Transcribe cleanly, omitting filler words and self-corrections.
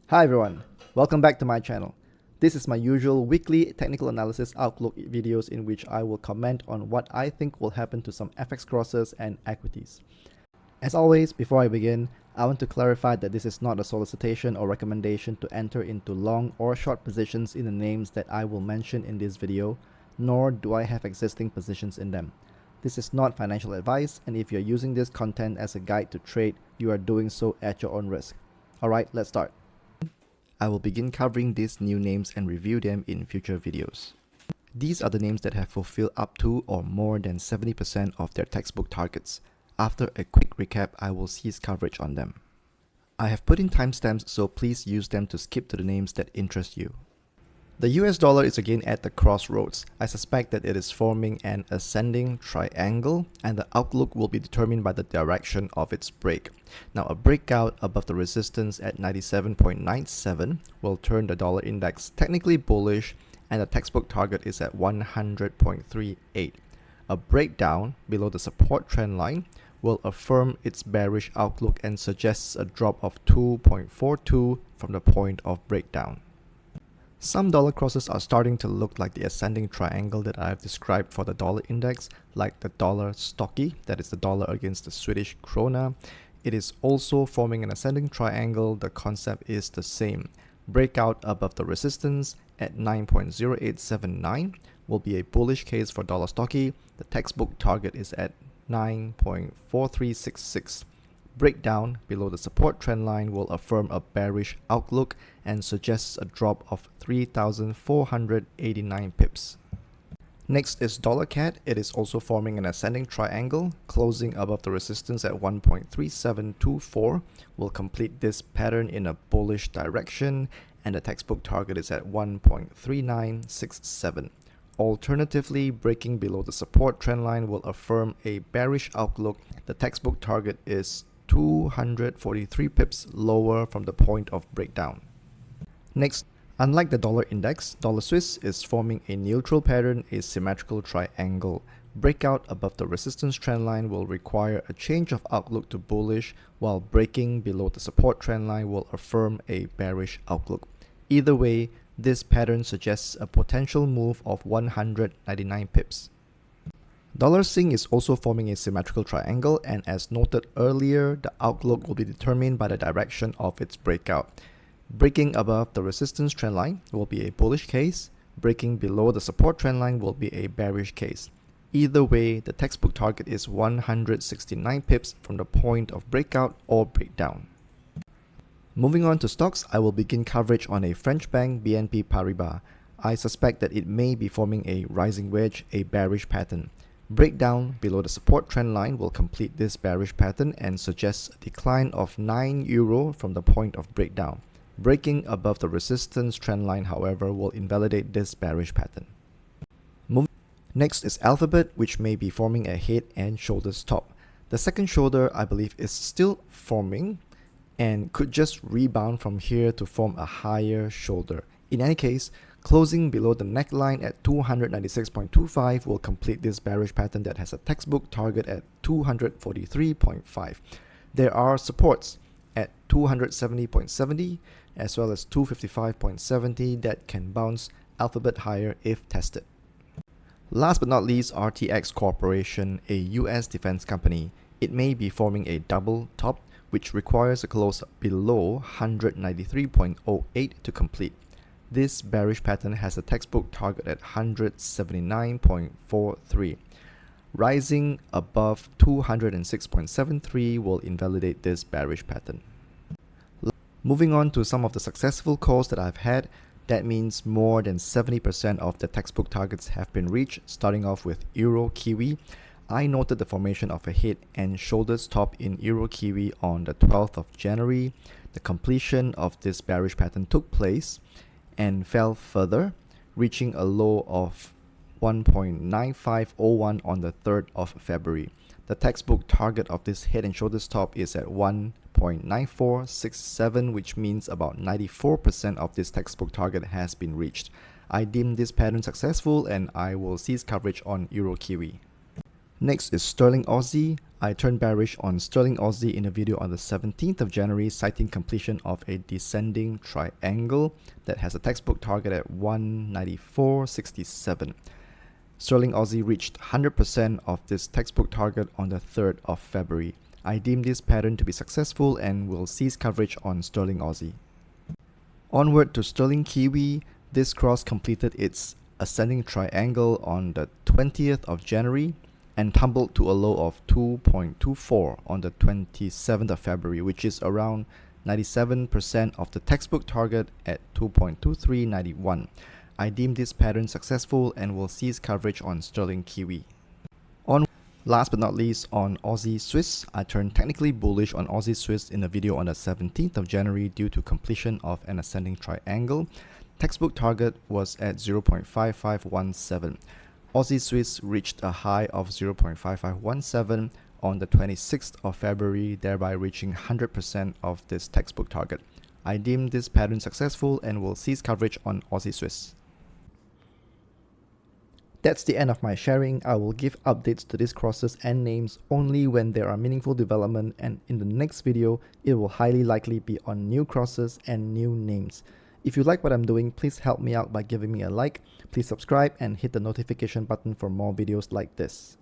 Hi everyone, welcome back to my channel. This is my usual weekly technical analysis outlook videos in which I will comment on what I think will happen to some FX crosses and equities. As always, before I begin, I want to clarify that this is not a solicitation or recommendation to enter into long or short positions in the names that I will mention in this video, nor do I have existing positions in them. This is not financial advice, and if you're using this content as a guide to trade, you are doing so at your own risk. Alright, let's start. I will begin covering these new names and review them in future videos. These are the names that have fulfilled up to or more than 70% of their textbook targets. After a quick recap, I will cease coverage on them. I have put in timestamps, so please use them to skip to the names that interest you. The US dollar is again at the crossroads. I suspect that it is forming an ascending triangle, and the outlook will be determined by the direction of its break. Now, a breakout above the resistance at 97.97 will turn the dollar index technically bullish, and the textbook target is at 100.38. A breakdown below the support trend line will affirm its bearish outlook and suggests a drop of 2.42 from the point of breakdown. Some dollar crosses are starting to look like the ascending triangle that I have described for the dollar index, like the dollar stocky, that is the dollar against the Swedish krona. It is also forming an ascending triangle. The concept is the same. Breakout above the resistance at 9.0879 will be a bullish case for dollar stocky. The textbook target is at 9.4366. Breakdown below the support trend line will affirm a bearish outlook and suggests a drop of 3,489 pips. Next is dollar CAD. It is also forming an ascending triangle, closing above the resistance at 1.3724. Will complete this pattern in a bullish direction, and the textbook target is at 1.3967. Alternatively, breaking below the support trend line will affirm a bearish outlook. The textbook target is 243 pips lower from the point of breakdown. Next, unlike the dollar index, dollar Swiss is forming a neutral pattern, a symmetrical triangle. Breakout above the resistance trend line will require a change of outlook to bullish, while breaking below the support trend line will affirm a bearish outlook. Either way, this pattern suggests a potential move of 199 pips. Dollar Sing is also forming a symmetrical triangle, and as noted earlier, the outlook will be determined by the direction of its breakout. Breaking above the resistance trend line will be a bullish case. Breaking below the support trend line will be a bearish case. Either way, the textbook target is 169 pips from the point of breakout or breakdown. Moving on to stocks, I will begin coverage on a French bank, BNP Paribas. I suspect that it may be forming a rising wedge, a bearish pattern. Breakdown below the support trend line will complete this bearish pattern and suggests a decline of €9 from the point of breakdown. Breaking above the resistance trend line, however, will invalidate this bearish pattern. Next is Alphabet, which may be forming a head and shoulders top. The second shoulder, I believe, is still forming and could just rebound from here to form a higher shoulder. In any case, closing below the neckline at 296.25 will complete this bearish pattern that has a textbook target at 243.5. There are supports at 270.70 as well as 255.70 that can bounce Alphabet higher if tested. Last but not least, RTX Corporation, a US defense company. It may be forming a double top, which requires a close below 193.08 to complete. This bearish pattern has a textbook target at 179.43. Rising above 206.73 will invalidate this bearish pattern. Moving on to some of the successful calls that I've had, that means more than 70% of the textbook targets have been reached, starting off with Euro Kiwi. I noted the formation of a head and shoulders top in Euro Kiwi on the 12th of January. The completion of this bearish pattern took place and fell further, reaching a low of 1.9501 on the 3rd of February. The textbook target of this head and shoulders top is at 1.9467, which means about 94% of this textbook target has been reached. I deem this pattern successful and I will cease coverage on Euro Kiwi. Next is Sterling Aussie. I turned bearish on Sterling Aussie in a video on the 17th of January, citing completion of a descending triangle that has a textbook target at 194.67. Sterling Aussie reached 100% of this textbook target on the 3rd of February. I deem this pattern to be successful and will cease coverage on Sterling Aussie. Onward to Sterling Kiwi. This cross completed its ascending triangle on the 20th of January and tumbled to a low of 2.24 on the 27th of February, which is around 97% of the textbook target at 2.2391. I deem this pattern successful and will cease coverage on Sterling Kiwi. Last but not least, on Aussie Swiss, I turned technically bullish on Aussie Swiss in a video on the 17th of January due to completion of an ascending triangle. Textbook target was at 0.5517. Aussie Swiss reached a high of 0.5517 on the 26th of February, thereby reaching 100% of this textbook target. I deem this pattern successful and will cease coverage on Aussie Swiss. That's the end of my sharing. I will give updates to these crosses and names only when there are meaningful development, and in the next video, it will highly likely be on new crosses and new names. If you like what I'm doing, please help me out by giving me a like. Please subscribe and hit the notification button for more videos like this.